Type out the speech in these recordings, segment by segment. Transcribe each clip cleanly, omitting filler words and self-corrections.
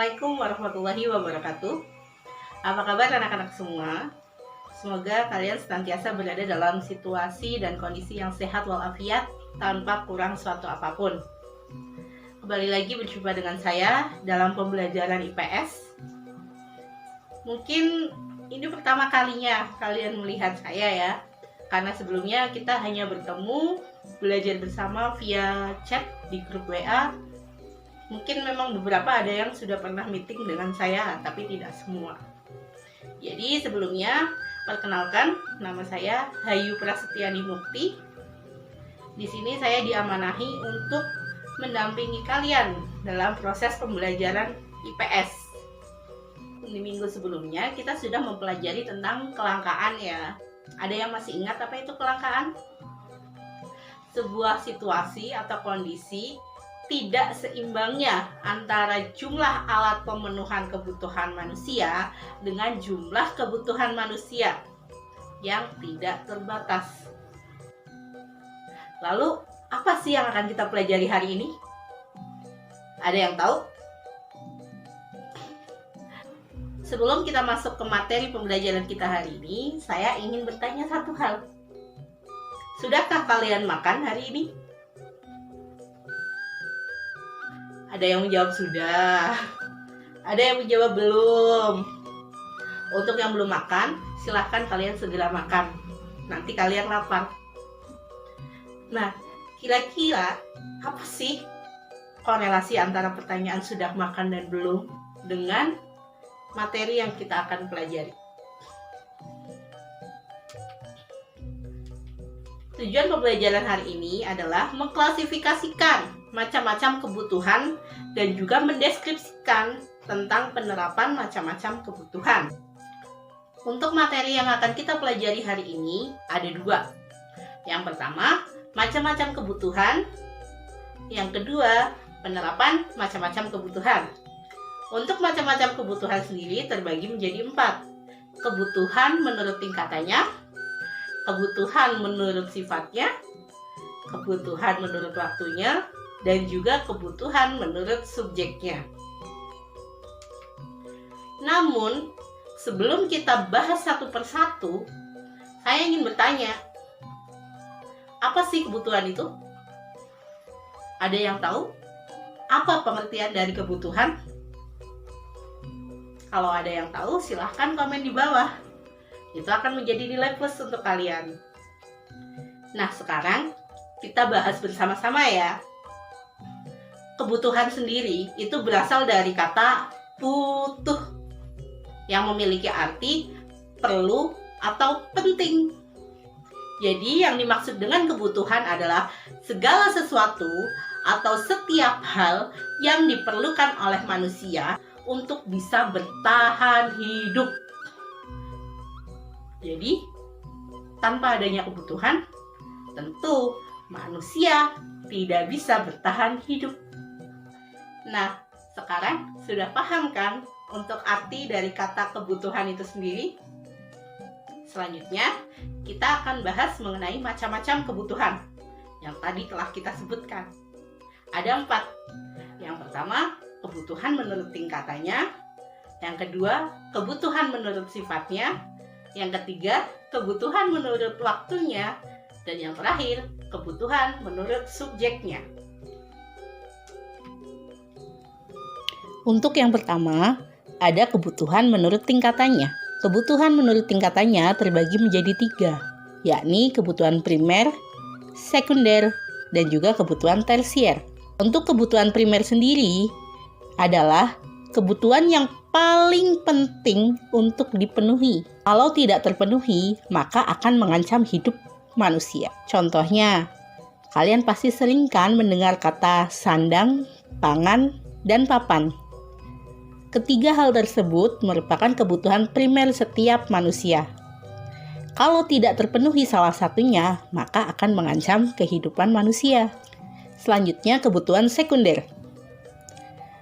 Assalamualaikum warahmatullahi wabarakatuh. Apa kabar anak-anak semua? Semoga kalian senantiasa berada dalam situasi dan kondisi yang sehat walafiat tanpa kurang suatu apapun. Kembali lagi berjumpa dengan saya dalam pembelajaran IPS. Mungkin ini pertama kalinya kalian melihat saya ya, karena sebelumnya kita hanya bertemu belajar bersama via chat di grup WA. Mungkin memang beberapa ada yang sudah pernah meeting dengan saya, tapi tidak semua. Jadi sebelumnya, perkenalkan, nama saya Hayu Prasetyani Mukti. Di sini saya diamanahi untuk mendampingi kalian dalam proses pembelajaran IPS. Di minggu sebelumnya kita sudah mempelajari tentang kelangkaan ya. Ada yang masih ingat apa itu kelangkaan? Sebuah situasi atau kondisi tidak seimbangnya antara jumlah alat pemenuhan kebutuhan manusia dengan jumlah kebutuhan manusia yang tidak terbatas. Lalu, apa sih yang akan kita pelajari hari ini? Ada yang tahu? Sebelum kita masuk ke materi pembelajaran kita hari ini, saya ingin bertanya satu hal. Sudahkah kalian makan hari ini? Ada yang menjawab sudah, ada yang menjawab belum. Untuk yang belum makan, silahkan kalian segera makan. Nanti kalian lapar. Nah, kira-kira apa sih korelasi antara pertanyaan sudah makan dan belum dengan materi yang kita akan pelajari? Tujuan pembelajaran hari ini adalah mengklasifikasikan macam-macam kebutuhan dan juga mendeskripsikan tentang penerapan macam-macam kebutuhan. Untuk materi yang akan kita pelajari hari ini ada dua. Yang pertama, macam-macam kebutuhan. Yang kedua, penerapan macam-macam kebutuhan. Untuk macam-macam kebutuhan sendiri terbagi menjadi 4. Kebutuhan menurut tingkatannya, kebutuhan menurut sifatnya, kebutuhan menurut waktunya, dan juga kebutuhan menurut subjeknya. Namun, sebelum kita bahas satu persatu, saya ingin bertanya, apa sih kebutuhan itu? Ada yang tahu? Apa pengertian dari kebutuhan? Kalau ada yang tahu, silahkan komen di bawah. Itu akan menjadi nilai plus untuk kalian. Nah, sekarang kita bahas bersama-sama ya. Kebutuhan sendiri itu berasal dari kata butuh yang memiliki arti perlu atau penting. Jadi yang dimaksud dengan kebutuhan adalah segala sesuatu atau setiap hal yang diperlukan oleh manusia untuk bisa bertahan hidup. Jadi, tanpa adanya kebutuhan, tentu manusia tidak bisa bertahan hidup. Nah, sekarang sudah paham kan untuk arti dari kata kebutuhan itu sendiri? Selanjutnya, kita akan bahas mengenai macam-macam kebutuhan yang tadi telah kita sebutkan. Ada 4. Yang pertama, kebutuhan menurut tingkatannya. Yang kedua, kebutuhan menurut sifatnya. Yang ketiga, kebutuhan menurut waktunya. Dan yang terakhir, kebutuhan menurut subjeknya. Untuk yang pertama, ada kebutuhan menurut tingkatannya. Kebutuhan menurut tingkatannya terbagi menjadi 3, yakni kebutuhan primer, sekunder, dan juga kebutuhan tersier. Untuk kebutuhan primer sendiri adalah kebutuhan yang paling penting untuk dipenuhi. Kalau tidak terpenuhi, maka akan mengancam hidup manusia. Contohnya, kalian pasti sering kan mendengar kata sandang, pangan, dan papan. Ketiga hal tersebut merupakan kebutuhan primer setiap manusia. Kalau tidak terpenuhi salah satunya, maka akan mengancam kehidupan manusia. Selanjutnya, kebutuhan sekunder.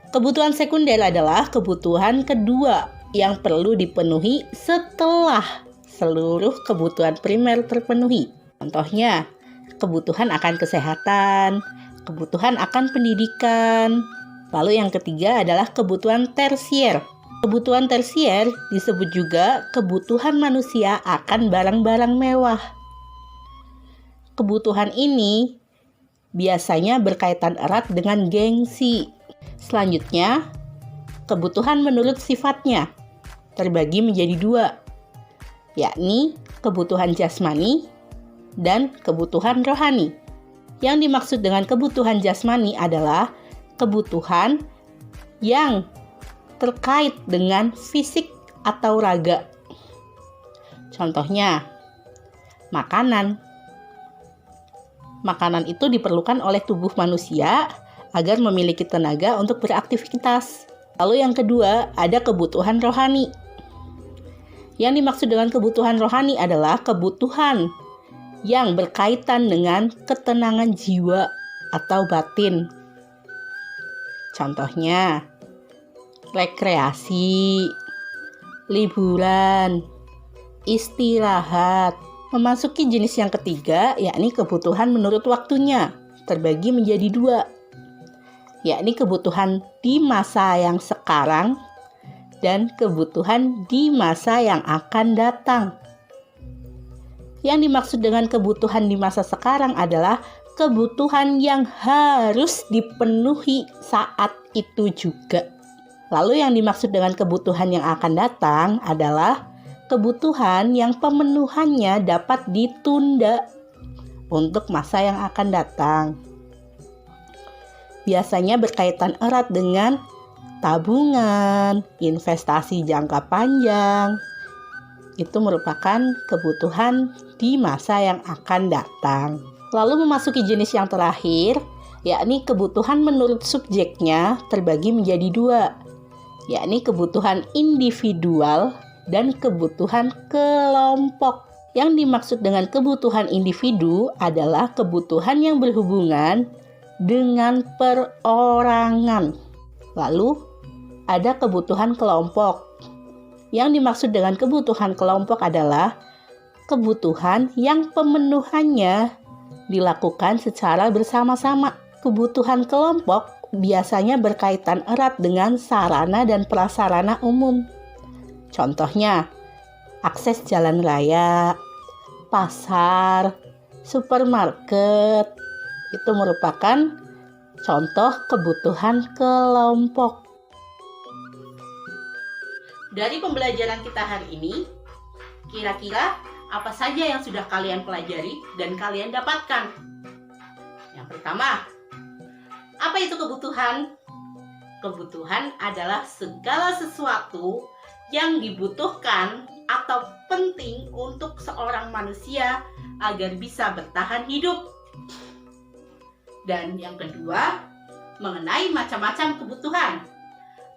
Kebutuhan sekunder adalah kebutuhan kedua yang perlu dipenuhi setelah seluruh kebutuhan primer terpenuhi. Contohnya, kebutuhan akan kesehatan, kebutuhan akan pendidikan, Lalu yang ketiga adalah kebutuhan tersier. Kebutuhan tersier disebut juga kebutuhan manusia akan barang-barang mewah. Kebutuhan ini biasanya berkaitan erat dengan gengsi. Selanjutnya, kebutuhan menurut sifatnya terbagi menjadi dua, yakni kebutuhan jasmani dan kebutuhan rohani. Yang dimaksud dengan kebutuhan jasmani adalah kebutuhan yang terkait dengan fisik atau raga. Contohnya, makanan. Makanan itu diperlukan oleh tubuh manusia agar memiliki tenaga untuk beraktivitas. Lalu yang kedua, ada kebutuhan rohani. Yang dimaksud dengan kebutuhan rohani adalah kebutuhan yang berkaitan dengan ketenangan jiwa atau batin. Contohnya, rekreasi, liburan, istirahat. Memasuki jenis yang ketiga, yakni kebutuhan menurut waktunya, terbagi menjadi dua, yakni kebutuhan di masa yang sekarang dan kebutuhan di masa yang akan datang. Yang dimaksud dengan kebutuhan di masa sekarang adalah kebutuhan yang harus dipenuhi saat itu juga. Lalu yang dimaksud dengan kebutuhan yang akan datang adalah kebutuhan yang pemenuhannya dapat ditunda untuk masa yang akan datang. Biasanya berkaitan erat dengan tabungan, investasi jangka panjang. Itu merupakan kebutuhan di masa yang akan datang. Lalu memasuki jenis yang terakhir, yakni kebutuhan menurut subjeknya terbagi menjadi dua, yakni kebutuhan individual dan kebutuhan kelompok. Yang dimaksud dengan kebutuhan individu adalah kebutuhan yang berhubungan dengan perorangan. Lalu ada kebutuhan kelompok. Yang dimaksud dengan kebutuhan kelompok adalah kebutuhan yang pemenuhannya dilakukan secara bersama-sama. Kebutuhan kelompok biasanya berkaitan erat dengan sarana dan prasarana umum. Contohnya, akses jalan raya, pasar, supermarket. Itu merupakan contoh kebutuhan kelompok. Dari pembelajaran kita hari ini, kira-kira apa saja yang sudah kalian pelajari dan kalian dapatkan? Yang pertama, apa itu kebutuhan? Kebutuhan adalah segala sesuatu yang dibutuhkan atau penting untuk seorang manusia agar bisa bertahan hidup. Dan yang kedua, mengenai macam-macam kebutuhan.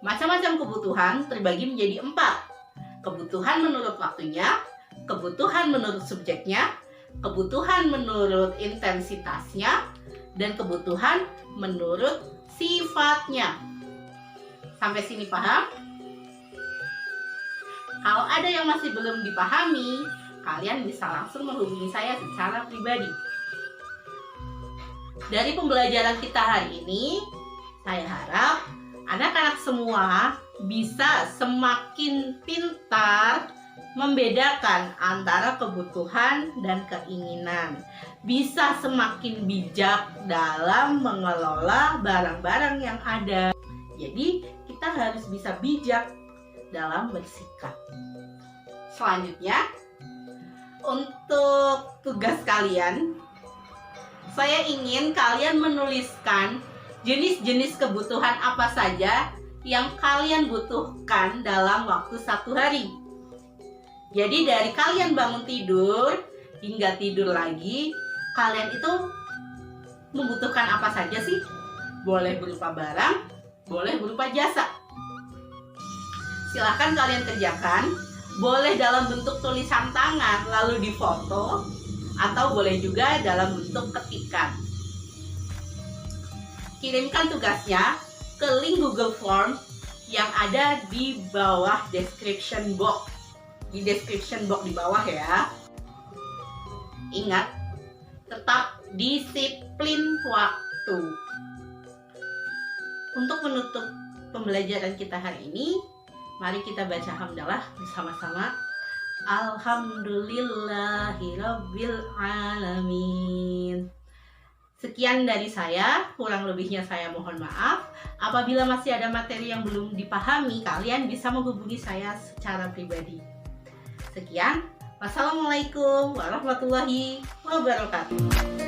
Macam-macam kebutuhan terbagi menjadi 4. Kebutuhan menurut waktunya, kebutuhan menurut subjeknya, kebutuhan menurut intensitasnya, dan kebutuhan menurut sifatnya. Sampai sini paham? Kalau ada yang masih belum dipahami, kalian bisa langsung menghubungi saya secara pribadi. Dari pembelajaran kita hari ini, saya harap anak-anak semua bisa semakin pintar membedakan antara kebutuhan dan keinginan. Bisa semakin bijak dalam mengelola barang-barang yang ada. Jadi, kita harus bisa bijak dalam bersikap. Selanjutnya, untuk tugas kalian, saya ingin kalian menuliskan jenis-jenis kebutuhan apa saja yang kalian butuhkan dalam waktu 1 hari. Jadi dari kalian bangun tidur hingga tidur lagi, kalian itu membutuhkan apa saja sih? Boleh berupa barang, boleh berupa jasa. Silahkan kalian kerjakan, boleh dalam bentuk tulisan tangan lalu difoto, atau boleh juga dalam bentuk ketikan. Kirimkan tugasnya ke link Google Form yang ada di bawah description box. Di description box di bawah ya. Ingat, tetap disiplin waktu. Untuk menutup pembelajaran kita hari ini, mari kita baca hamdalah bersama-sama. Alhamdulillahirabbil alamin. Sekian dari saya, kurang lebihnya saya mohon maaf. Apabila masih ada materi yang belum dipahami, kalian bisa menghubungi saya secara pribadi. Sekian, wassalamualaikum warahmatullahi wabarakatuh.